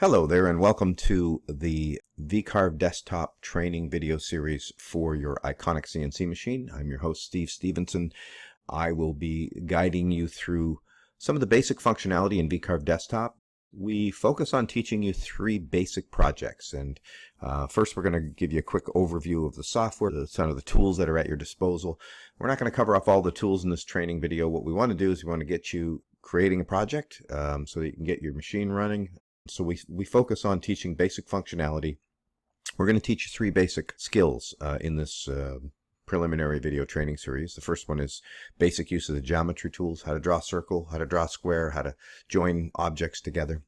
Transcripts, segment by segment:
Hello there and welcome to the VCarve desktop training video series for your Iconic CNC machine. I'm your host Steve Stevenson. I will be guiding you through some of the basic functionality in VCarve desktop. We focus on teaching you three basic projects, and first we're going to give you a quick overview of the software, some of the tools that are at your disposal. We're not going to cover off all the tools in this training video. What we want to do is we want to get you creating a project so that you can get your machine running. So we focus on teaching basic functionality. We're going to teach you three basic skills in this preliminary video training series. The first one is basic use of the geometry tools, how to draw a circle, how to draw a square, how to join objects together.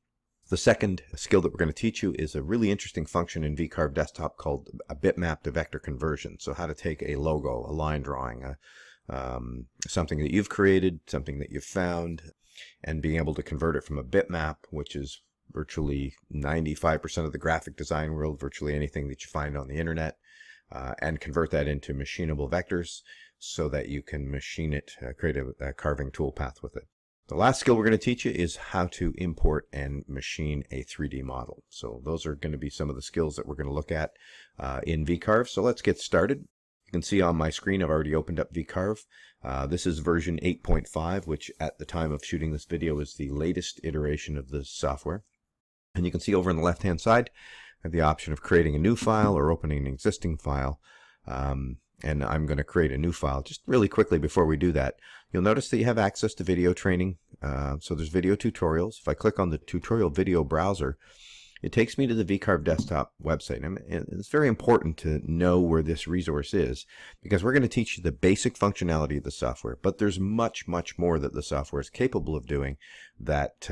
The second skill that we're going to teach you is a really interesting function in VCarve desktop called a bitmap to vector conversion. So how to take a logo, a line drawing, something that you've created, something that you've found, and being able to convert it from a bitmap, which is virtually 95% of the graphic design world, virtually anything that you find on the internet, and convert that into machinable vectors so that you can machine it, create a carving toolpath with it. The last skill we're going to teach you is how to import and machine a 3D model. So those are going to be some of the skills that we're going to look at in VCarve. So let's get started. You can see on my screen I've already opened up VCarve. This is version 8.5, which at the time of shooting this video is the latest iteration of this software. And you can see over on the left-hand side, I have the option of creating a new file or opening an existing file. And I'm going to create a new file. Just really quickly before we do that, you'll notice that you have access to video training. So there's video tutorials. If I click on the tutorial video browser, it takes me to the VCarve desktop website. And it's very important to know where this resource is, because we're going to teach you the basic functionality of the software. But there's much, much more that the software is capable of doing that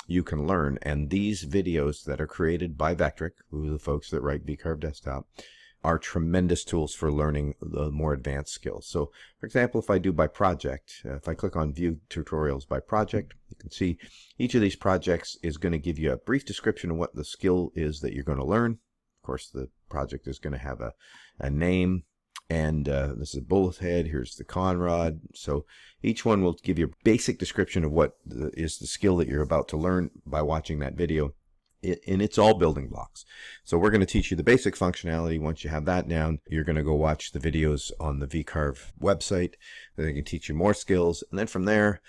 you can learn, and these videos that are created by Vectric, who are the folks that write VCarve desktop, are tremendous tools for learning the more advanced skills. So for example, if I do by project, if I click on view tutorials by project, you can see each of these projects is going to give you a brief description of what the skill is that you're going to learn. Of course, the project is going to have a name, and this is a bullet head, here's the conrod. So each one will give you a basic description of what is the skill that you're about to learn by watching that video. And it's all building blocks. So we're going to teach you the basic functionality. Once you have that down, you're going to go watch the videos on the VCarve website. They can teach you more skills. And then from there,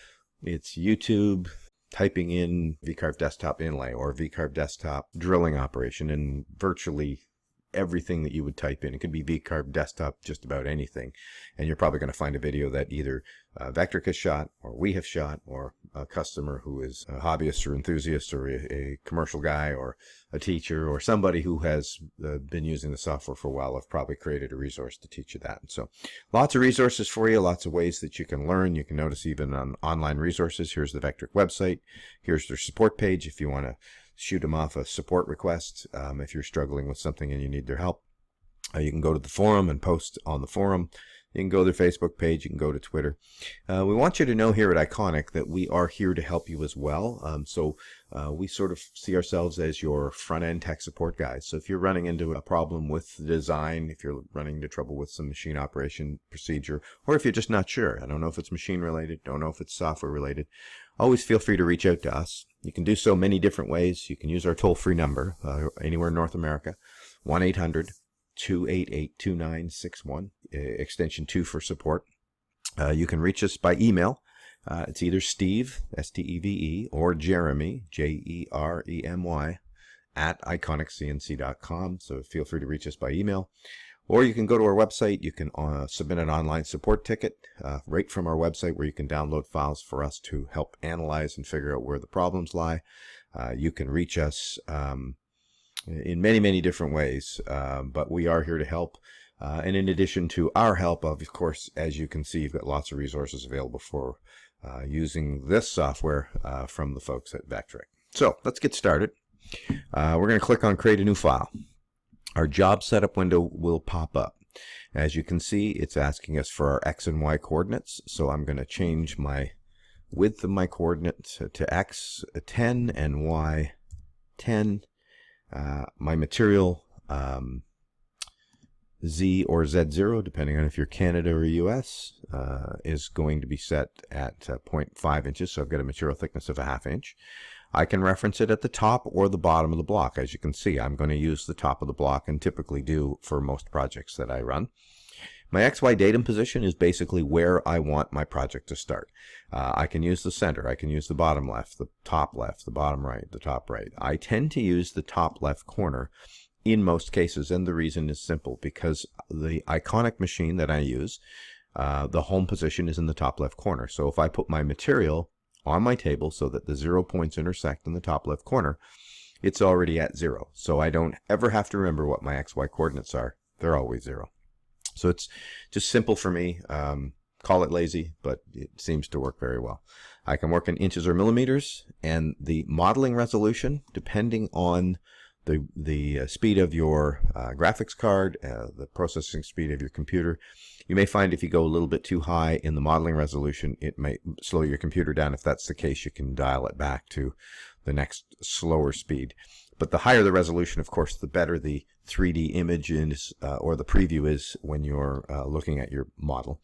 it's YouTube, typing in VCarve desktop inlay or VCarve desktop drilling operation, and virtually everything that you would type in. It could be VCarve desktop, just about anything. And you're probably going to find a video that either Vectric has shot, or we have shot, or a customer who is a hobbyist or enthusiast, or a commercial guy, or a teacher, or somebody who has been using the software for a while have probably created a resource to teach you that. And so lots of resources for you, lots of ways that you can learn. You can notice even on online resources, here's the Vectric website. Here's their support page if you want to shoot them off a support request. If you're struggling with something and you need their help, you can go to the forum and post on the forum. You can go to their Facebook page. You can go to Twitter. We want you to know here at Iconic that we are here to help you as well. We sort of see ourselves as your front-end tech support guys. So if you're running into a problem with the design, if you're running into trouble with some machine operation procedure, or if you're just not sure, I don't know if it's machine related, don't know if it's software related, always feel free to reach out to us. You can do so many different ways. You can use our toll-free number anywhere in North America, 1-800-288-2961, extension 2 for support. You can reach us by email. It's either Steve, S-T-E-V-E, or Jeremy, J-E-R-E-M-Y, at iconiccnc.com. So feel free to reach us by email. Or you can go to our website. You can submit an online support ticket right from our website, where you can download files for us to help analyze and figure out where the problems lie. You can reach us in many, many different ways, but we are here to help. And in addition to our help, of course, as you can see, you've got lots of resources available for using this software from the folks at Vectric. So let's get started. We're going to click on Create a New File. Our job setup window will pop up. As you can see, it's asking us for our X and Y coordinates. So I'm going to change my width of my coordinates to X 10 and Y 10. My material Z or Z0, depending on if you're Canada or US, is going to be set at 0.5 inches. So I've got a material thickness of a 1/2 inch. I can reference it at the top or the bottom of the block. As you can see, I'm going to use the top of the block and typically do for most projects that I run. My XY datum position is basically where I want my project to start. I can use the center, I can use the bottom left, the bottom right, the top right. I tend to use the top left corner in most cases, and the reason is simple, because the iconic machine that I use, the home position is in the top left corner. So if I put my material on my table so that the 0 points intersect in the top left corner, it's already at 0. So I don't ever have to remember what my XY coordinates are. They're always 0. So it's just simple for me. Call it lazy, but it seems to work very well. I can work in inches or millimeters, and the modeling resolution, depending on the speed of your graphics card, the processing speed of your computer. You may find if you go a little bit too high in the modeling resolution, it may slow your computer down. If that's the case, you can dial it back to the next slower speed. But the higher the resolution, of course, the better the 3D image is, or the preview is when you're looking at your model.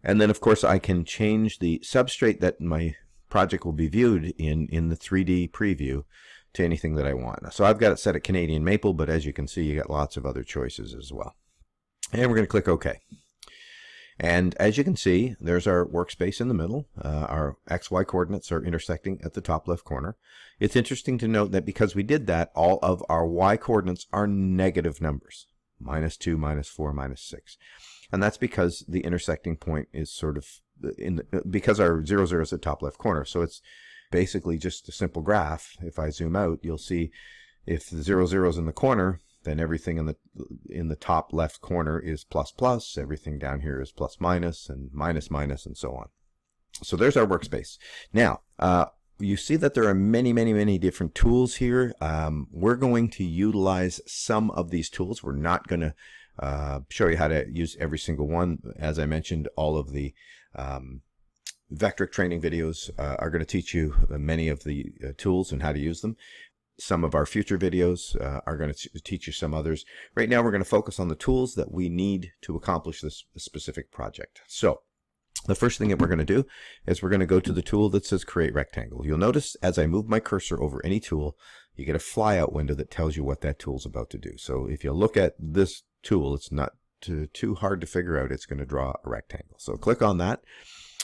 And then, of course, I can change the substrate that my project will be viewed in the 3D preview to anything that I want. So I've got it set at Canadian Maple, but as you can see, you got lots of other choices as well. And we're going to click OK. And as you can see, there's our workspace in the middle. Our XY coordinates are intersecting at the top left corner. It's interesting to note that because we did that, all of our Y coordinates are negative numbers. -2, -4, -6. And that's because the intersecting point is sort of, because our 0, 0 is at top left corner. So it's basically just a simple graph. If I zoom out, you'll see if the 0, 0 is in the corner, then everything in the top left corner is plus plus, everything down here is plus minus, and minus minus, and so on. So there's our workspace. Now, you see that there are many different tools here. We're going to utilize some of these tools. We're not going to show you how to use every single one. As I mentioned, all of the Vectric training videos are going to teach you many of the tools and how to use them. Some of our future videos are going to teach you some others. Right now, we're going to focus on the tools that we need to accomplish this specific project. So the first thing that we're going to do is we're going to go to the tool that says Create Rectangle. You'll notice as I move my cursor over any tool, you get a flyout window that tells you what that tool's about to do. So if you look at this tool, it's not too hard to figure out. It's going to draw a rectangle. So click on that.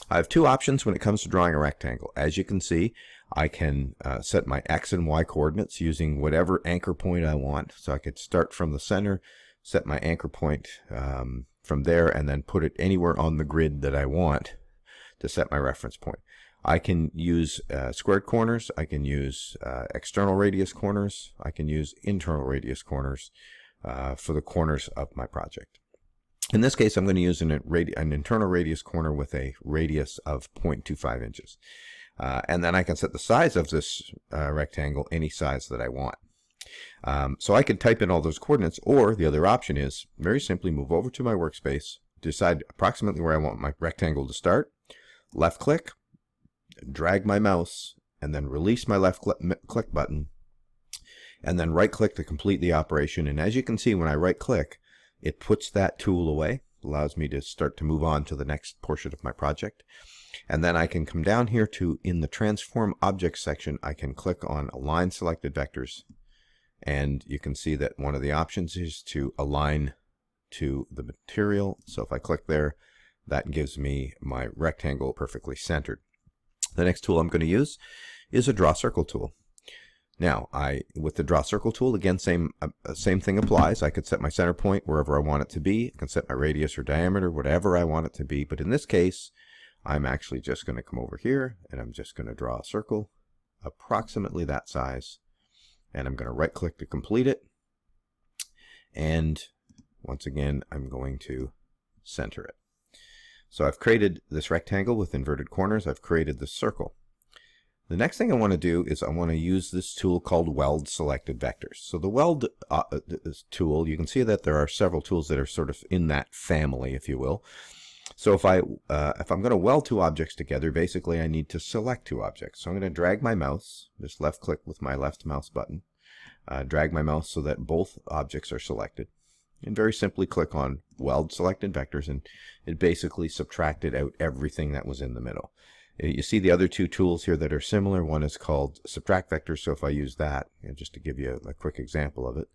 I have two options when it comes to drawing a rectangle. As you can see, I can set my X and Y coordinates using whatever anchor point I want. So I could start from the center, set my anchor point from there, and then put it anywhere on the grid that I want to set my reference point. I can use squared corners. I can use external radius corners. I can use internal radius corners for the corners of my project. In this case, I'm going to use an internal radius corner with a radius of 0.25 inches. And then I can set the size of this rectangle any size that I want. So I could type in all those coordinates, or the other option is very simply move over to my workspace, decide approximately where I want my rectangle to start, left click, drag my mouse, and then release my left click button, and then right click to complete the operation. And as you can see, when I right click, it puts that tool away, allows me to start to move on to the next portion of my project. And then I can come down here to, in the Transform Objects section, I can click on Align Selected Vectors. And you can see that one of the options is to align to the material. So if I click there, that gives me my rectangle perfectly centered. The next tool I'm going to use is a Draw Circle tool. Now, with the Draw Circle tool, again, same thing applies. I could set my center point wherever I want it to be. I can set my radius or diameter, whatever I want it to be. But in this case, I'm actually just going to come over here, and I'm just going to draw a circle approximately that size. And I'm going to right-click to complete it. And once again, I'm going to center it. So I've created this rectangle with inverted corners. I've created this circle. The next thing I want to do is I want to use this tool called Weld Selected Vectors. So the Weld tool, you can see that there are several tools that are sort of in that family, if you will. So if I'm going to weld two objects together, basically I need to select two objects. So I'm going to drag my mouse, just left click with my left mouse button, drag my mouse so that both objects are selected, and very simply click on Weld Selected Vectors, and it basically subtracted out everything that was in the middle. You see the other two tools here that are similar. One is called subtract vector. So if I use that, just to give you a quick example of it,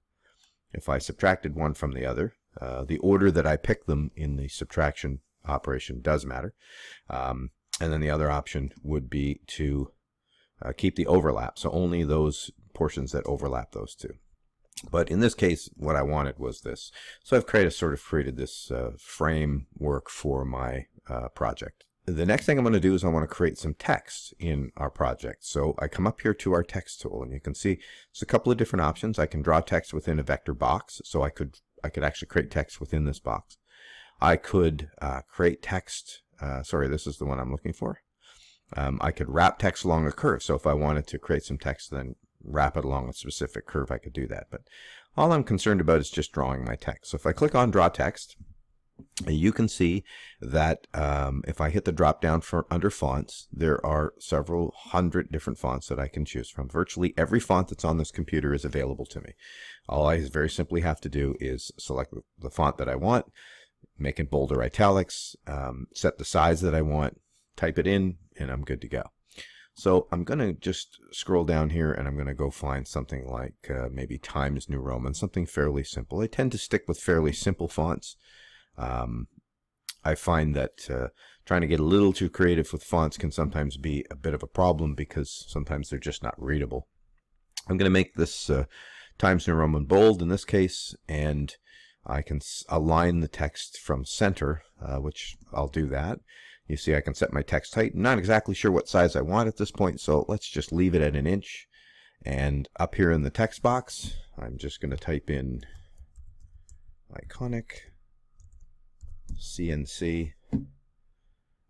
if I subtracted one from the other, the order that I pick them in the subtraction operation does matter. And then the other option would be to keep the overlap, so only those portions that overlap those two. But in this case, what I wanted was this. So I've created this framework for my project. The next thing I'm going to do is I want to create some text in our project. So I come up here to our text tool, and you can see there's a couple of different options. I can draw text within a vector box, so I could actually create text within this box. I could create text, sorry, this is the one I'm looking for. I could wrap text along a curve. So if I wanted to create some text, then wrap it along a specific curve, I could do that. But all I'm concerned about is just drawing my text. So if I click on Draw Text, you can see that if I hit the drop down for under fonts, there are several hundred different fonts that I can choose from. Virtually every font that's on this computer is available to me. All I very simply have to do is select the font that I want, make it bold or italics, set the size that I want, type it in, and I'm good to go. So I'm going to just scroll down here, and I'm going to go find something like maybe Times New Roman, something fairly simple. I tend to stick with fairly simple fonts. I find that trying to get a little too creative with fonts can sometimes be a bit of a problem because sometimes they're just not readable. I'm going to make this Times New Roman bold in this case, and I can align the text from center, which I'll do that. You see I can set my text height. I'm not exactly sure what size I want at this point, so let's just leave it at 1 inch. And up here in the text box, I'm just going to type in iconic CNC,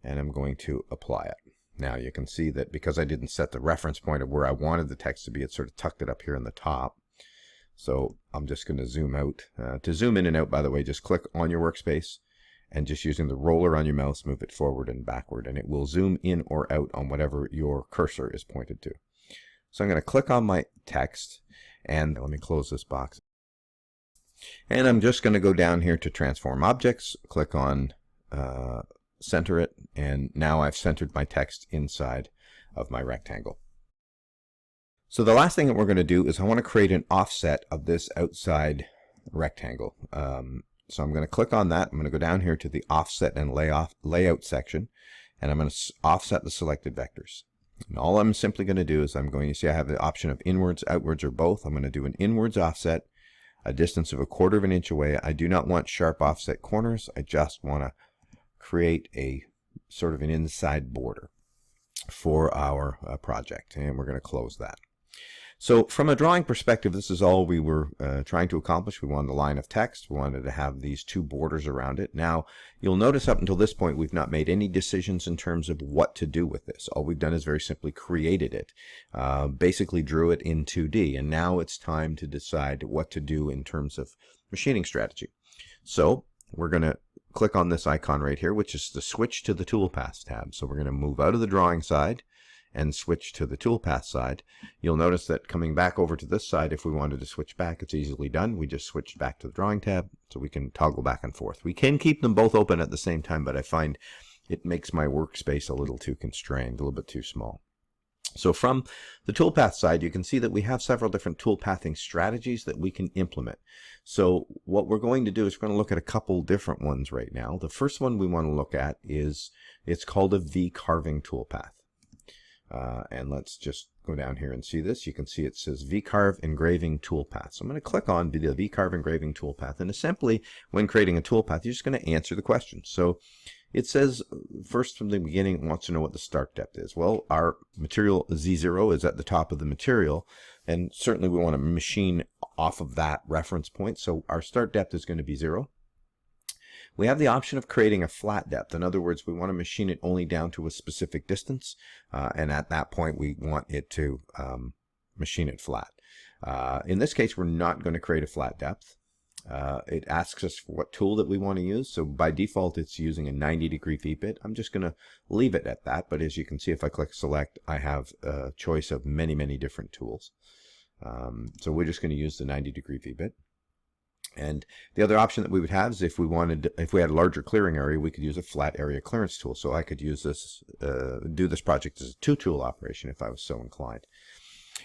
and I'm going to apply it. Now you can see that because I didn't set the reference point of where I wanted the text to be, it sort of tucked it up here in the top. So I'm just going to zoom out. To zoom in and out, by the way, just click on your workspace and just using the roller on your mouse, move it forward and backward, and it will zoom in or out on whatever your cursor is pointed to. So I'm going to click on my text, and let me close this box. And I'm just going to go down here to Transform Objects, click on Center it, and now I've centered my text inside of my rectangle. So the last thing that we're going to do is I want to create an offset of this outside rectangle. So I'm going to click on that. I'm going to go down here to the Offset and Layout section, and I'm going to offset the selected vectors. And all I'm simply going to do is you see I have the option of inwards, outwards, or both. I'm going to do an inwards offset, a distance of 1/4 inch away. I do not want sharp offset corners. I just want to create a sort of an inside border for our project, and we're going to close that. So from a drawing perspective, this is all we were trying to accomplish. We wanted a line of text. We wanted to have these two borders around it. Now, you'll notice up until this point, we've not made any decisions in terms of what to do with this. All we've done is very simply created it, basically drew it in 2D, and now it's time to decide what to do in terms of machining strategy. So we're going to click on this icon right here, which is the switch to the Toolpath tab. So we're going to move out of the drawing side and switch to the Toolpath side. You'll notice that coming back over to this side, if we wanted to switch back, it's easily done. We just switched back to the drawing tab, so we can toggle back and forth. We can keep them both open at the same time, but I find it makes my workspace a little too constrained, a little bit too small. So from the Toolpath side, you can see that we have several different toolpathing strategies that we can implement. So what we're going to do is we're going to look at a couple different ones right now. The first one we want to look at is, it's called a V-carving toolpath. And let's just go down here and see this. You can see it says VCarve Engraving Toolpath. So I'm going to click on the VCarve Engraving Toolpath. And simply, when creating a toolpath, you're just going to answer the question. So it says, first from the beginning, it wants to know what the start depth is. Well, our material Z0 is at the top of the material, and certainly we want to machine off of that reference point. So our start depth is going to be 0. We have the option of creating a flat depth. In other words, we want to machine it only down to a specific distance, and at that point we want it to machine it flat. In this case, we're not going to create a flat depth. It asks us for what tool that we want to use. So by default, it's using a 90-degree V-bit. I'm just going to leave it at that, but as you can see, if I click select, I have a choice of many different tools. So we're just going to use the 90-degree V-bit. And the other option that we would have is if we had a larger clearing area, we could use a flat area clearance tool. So I could use this, do this project as a two-tool operation if I was so inclined.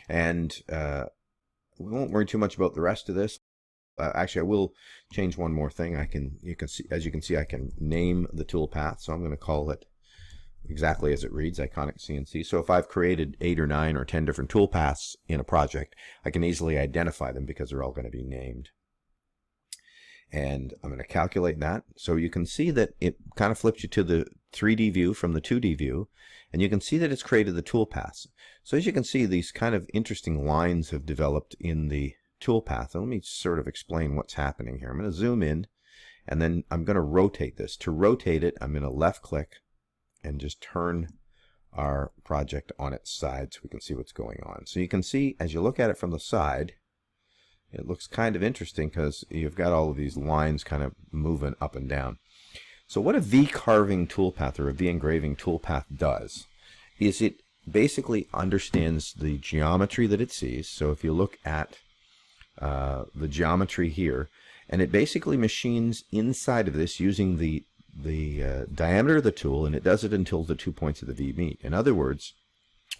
And we won't worry too much about the rest of this. Actually, I will change one more thing. As you can see, I can name the toolpath. So I'm going to call it exactly as it reads, Iconic CNC. So if I've created 8 or 9 or 10 different toolpaths in a project, I can easily identify them because they're all going to be named. And I'm going to calculate that. So you can see that it kind of flips you to the 3D view from the 2D view, and you can see that it's created the toolpaths. So as you can see, these kind of interesting lines have developed in the toolpath. And let me sort of explain what's happening here. I'm going to zoom in, and then I'm going to rotate this. To rotate it, I'm going to left click and just turn our project on its side so we can see what's going on. So you can see as you look at it from the side, it looks kind of interesting because you've got all of these lines kind of moving up and down. So what a V-carving toolpath or a V-engraving toolpath does is it basically understands the geometry that it sees. So if you look at the geometry here, and it basically machines inside of this using the diameter of the tool, and it does it until the 2 points of the V meet. In other words,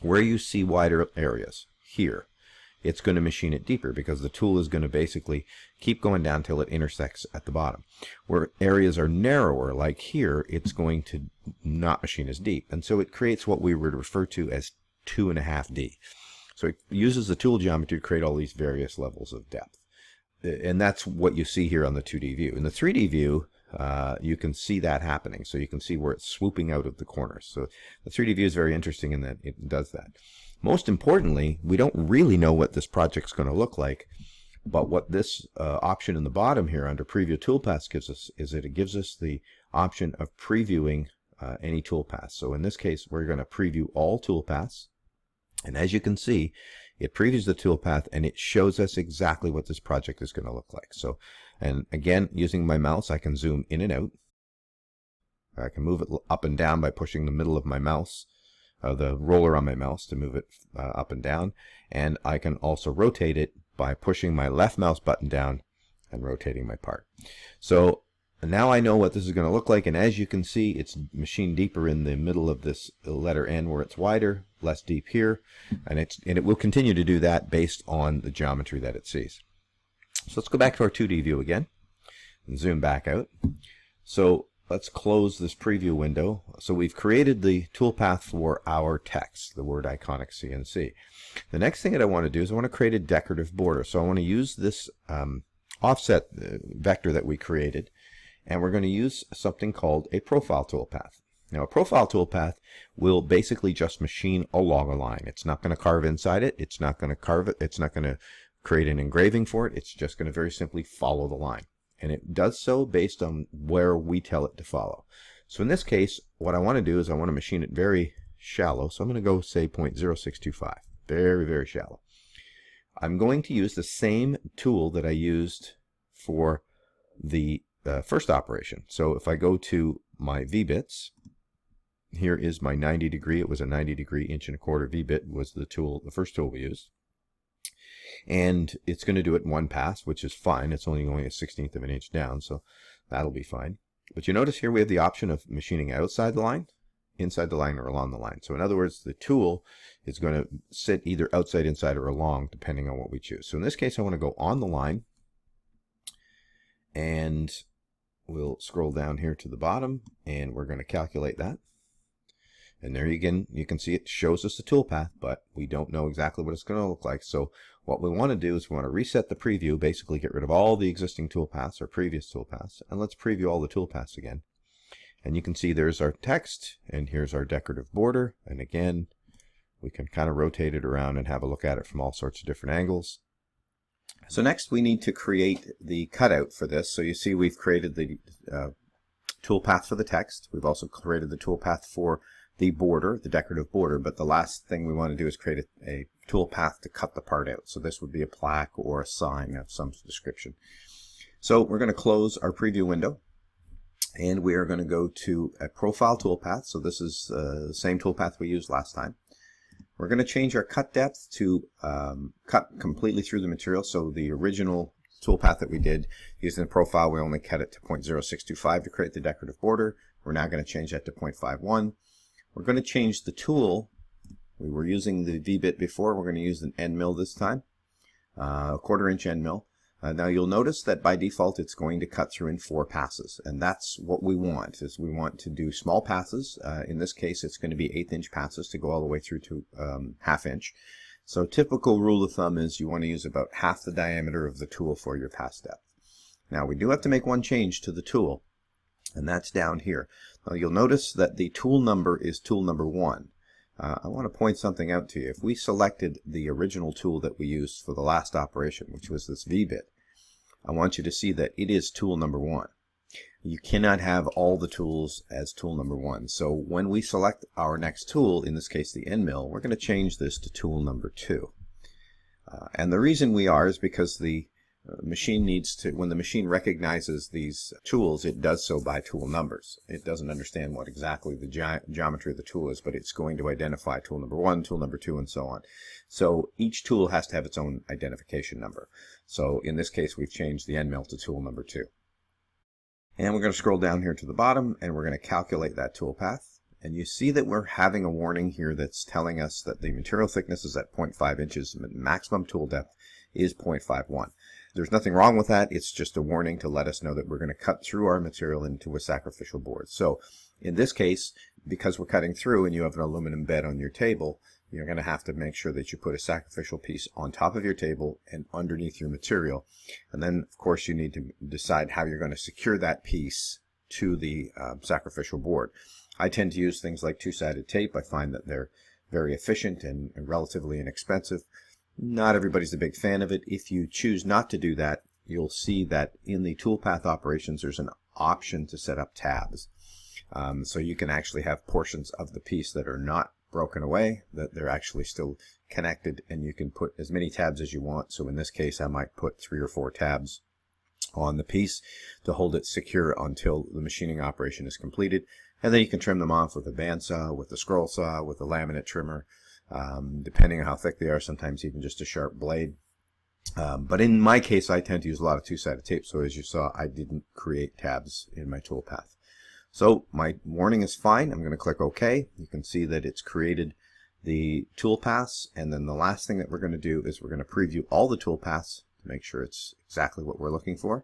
where you see wider areas here, it's going to machine it deeper because the tool is going to basically keep going down till it intersects at the bottom. Where areas are narrower, like here, it's going to not machine as deep. And so it creates what we would refer to as 2.5D. So it uses the tool geometry to create all these various levels of depth. And that's what you see here on the 2D view. In the 3D view, you can see that happening. So you can see where it's swooping out of the corners. So the 3D view is very interesting in that it does that. Most importantly, we don't really know what this project's going to look like, but what this option in the bottom here under Preview Toolpaths gives us is that it gives us the option of previewing any toolpaths. So in this case, we're going to preview all toolpaths. And as you can see, it previews the toolpath and it shows us exactly what this project is going to look like. So, and again, using my mouse, I can zoom in and out. I can move it up and down by pushing the middle of my mouse, the roller on my mouse to move it up and down. And I can also rotate it by pushing my left mouse button down and rotating my part. So now I know what this is going to look like. And as you can see, it's machined deeper in the middle of this letter N where it's wider, less deep here. And it will continue to do that based on the geometry that it sees. So let's go back to our 2D view again and zoom back out. So let's close this preview window. So we've created the toolpath for our text, the word Iconic CNC. The next thing that I want to do is I want to create a decorative border. So I want to use this offset vector that we created, and we're going to use something called a profile toolpath. Now a profile toolpath will basically just machine along a line. It's not going to carve inside it. It's not going to carve it. It's not going to create an engraving for it. It's just going to very simply follow the line. And it does so based on where we tell it to follow. So in this case, what I want to do is I want to machine it very shallow. So I'm going to go say 0.0625. Very, very shallow. I'm going to use the same tool that I used for the first operation. So if I go to my V-bits, here is my 90 degree. It was a 90 degree 1.25" V-bit was the tool, the first tool we used. And it's going to do it in one pass, which is fine. It's only a 1/16 of an inch down, so that'll be fine. But you notice here we have the option of machining outside the line, inside the line, or along the line. So in other words, the tool is going to sit either outside, inside, or along, depending on what we choose. So in this case, I want to go on the line, and we'll scroll down here to the bottom, and we're going to calculate that. And there you can see it shows us the toolpath, but we don't know exactly what it's going to look like. So what we want to do is we want to reset the preview, basically get rid of all the existing toolpaths or previous toolpaths, and let's preview all the toolpaths again. And you can see there's our text, and here's our decorative border. And again, we can kind of rotate it around and have a look at it from all sorts of different angles. So next we need to create the cutout for this. So you see we've created the toolpath for the text. We've also created the toolpath for the border, the decorative border, but the last thing we want to do is create a toolpath to cut the part out. So this would be a plaque or a sign of some description. So we're going to close our preview window, and we are going to go to a profile toolpath. So this is the same toolpath we used last time. We're going to change our cut depth to cut completely through the material. So the original toolpath that we did using the profile, we only cut it to 0.0625 to create the decorative border. We're now going to change that to 0.51. We're going to change the tool. We were using the V-bit before. We're going to use an end mill this time, a 1/4 inch end mill. Now you'll notice that by default it's going to cut through in 4 passes, and that's what we want. Is we want to do small passes. In this case it's going to be 1/8 inch passes to go all the way through to 1/2 inch. So typical rule of thumb is you want to use about half the diameter of the tool for your pass depth. Now we do have to make one change to the tool, and that's down here. Now you'll notice that the tool number is tool number 1. I want to point something out to you. If we selected the original tool that we used for the last operation, which was this V-bit, I want you to see that it is tool number 1. You cannot have all the tools as tool number 1. So when we select our next tool, in this case the end mill, we're going to change this to tool number 2. And the reason we are is because the machine needs to, when the machine recognizes these tools, it does so by tool numbers. It doesn't understand what exactly the geometry of the tool is, but it's going to identify tool number 1, tool number 2, and so on. So each tool has to have its own identification number. So in this case we've changed the end mill to tool number 2. And we're going to scroll down here to the bottom, and we're going to calculate that tool path. And you see that we're having a warning here that's telling us that the material thickness is at 0.5 inches, maximum tool depth is 0.51. There's nothing wrong with that. It's just a warning to let us know that we're going to cut through our material into a sacrificial board. So in this case, because we're cutting through and you have an aluminum bed on your table, you're going to have to make sure that you put a sacrificial piece on top of your table and underneath your material. And then, of course, you need to decide how you're going to secure that piece to the sacrificial board. I tend to use things like 2-sided tape. I find that they're very efficient and relatively inexpensive. Not everybody's a big fan of it. If you choose not to do that, you'll see that in the toolpath operations there's an option to set up tabs. So you can actually have portions of the piece that are not broken away, that they're actually still connected, and you can put as many tabs as you want. So in this case I might put 3 or 4 tabs on the piece to hold it secure until the machining operation is completed, and then you can trim them off with a bandsaw, with a scroll saw, with a laminate trimmer, depending on how thick they are, sometimes even just a sharp blade. But in my case I tend to use a lot of 2-sided tape, so as you saw I didn't create tabs in my toolpath. So my warning is fine. I'm going to click OK. You can see that it's created the toolpaths, and then the last thing that we're going to do is we're going to preview all the toolpaths to make sure it's exactly what we're looking for.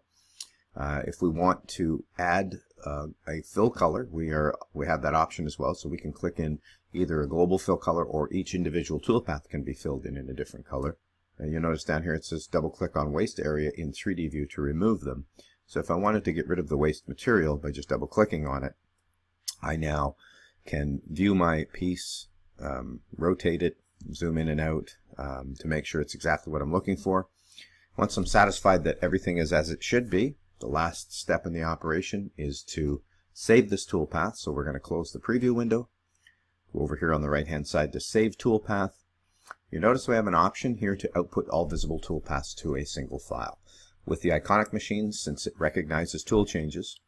If we want to add a fill color, we have that option as well, so we can click in either a global fill color or each individual toolpath can be filled in a different color. And you'll notice down here it says double click on waste area in 3D view to remove them. So if I wanted to get rid of the waste material by just double clicking on it, I now can view my piece, rotate it, zoom in and out to make sure it's exactly what I'm looking for. Once I'm satisfied that everything is as it should be, the last step in the operation is to save this toolpath. So we're going to close the preview window, go over here on the right hand side to save toolpath. You notice we have an option here to output all visible toolpaths to a single file. With the Iconic machine, since it recognizes tool changes,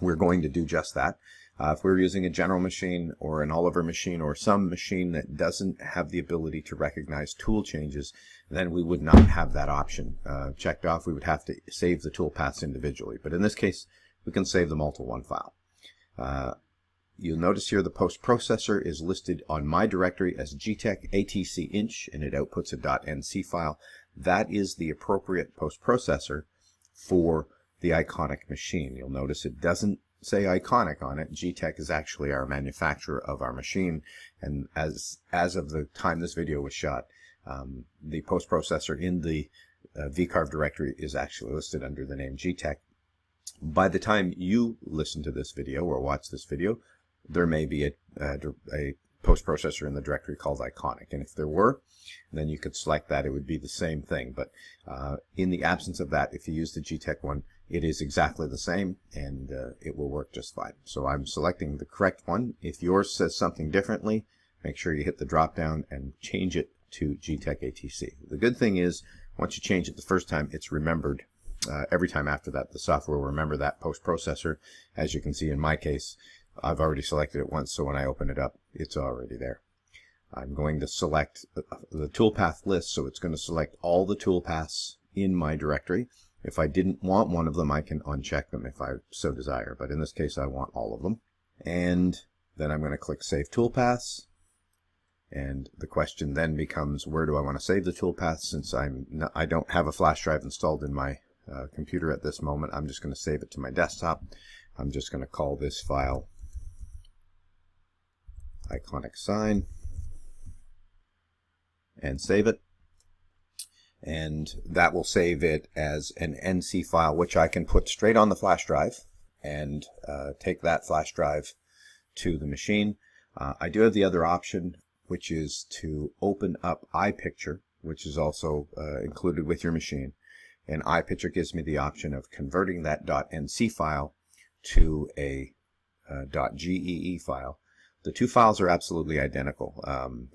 we're going to do just that. If we're using a general machine or an Oliver machine or some machine that doesn't have the ability to recognize tool changes, then we would not have that option checked off. We would have to save the toolpaths individually. But in this case, we can save them all to one file. You'll notice here the post processor is listed on my directory as GTECH ATC inch, and it outputs a .nc file. That is the appropriate post processor for the Iconic machine. You'll notice it doesn't say Iconic on it. GTECH is actually our manufacturer of our machine, and as of the time this video was shot, the post processor in the VCarve directory is actually listed under the name GTECH. By the time you listen to this video or watch this video, there may be a post processor in the directory called Iconic, and if there were, then you could select that. It would be the same thing, but in the absence of that, if you use the GTECH one, it is exactly the same, and it will work just fine. So I'm selecting the correct one. If yours says something differently, make sure you hit the drop down and change it to GTECH ATC. The good thing is, once you change it the first time, it's remembered. Every time after that, the software will remember that post processor. As you can see in my case, I've already selected it once, so when I open it up, it's already there. I'm going to select the toolpath list, so it's going to select all the toolpaths in my directory. If I didn't want one of them, I can uncheck them if I so desire, but in this case I want all of them. And then I'm going to click Save Toolpaths. And the question then becomes, where do I want to save the toolpath? Since I don't have a flash drive installed in my computer at this moment, I'm just going to save it to my desktop. I'm just going to call this file Iconic Sign and save it. And that will save it as an NC file, which I can put straight on the flash drive and take that flash drive to the machine. I do have the other option, which is to open up iPicture, which is also included with your machine. And iPicture gives me the option of converting that .nc file to a .gee file. The two files are absolutely identical.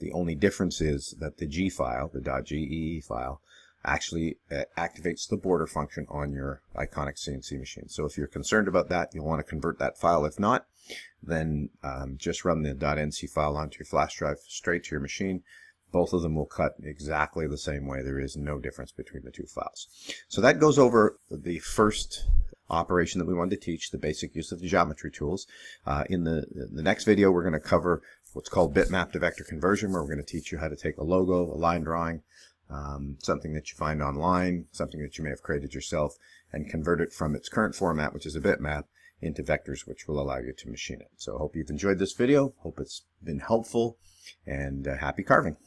The only difference is that the G file, the .gee file, actually activates the border function on your Iconic CNC machine. So if you're concerned about that, you'll want to convert that file. If not, then just run the .nc file onto your flash drive straight to your machine. Both of them will cut exactly the same way. There is no difference between the two files. So that goes over the first operation that we wanted to teach, the basic use of the geometry tools. In the next video, we're going to cover what's called bitmap to vector conversion, where we're going to teach you how to take a logo, a line drawing, something that you find online, something that you may have created yourself, and convert it from its current format, which is a bitmap, into vectors, which will allow you to machine it. So I hope you've enjoyed this video. Hope it's been helpful, and happy carving.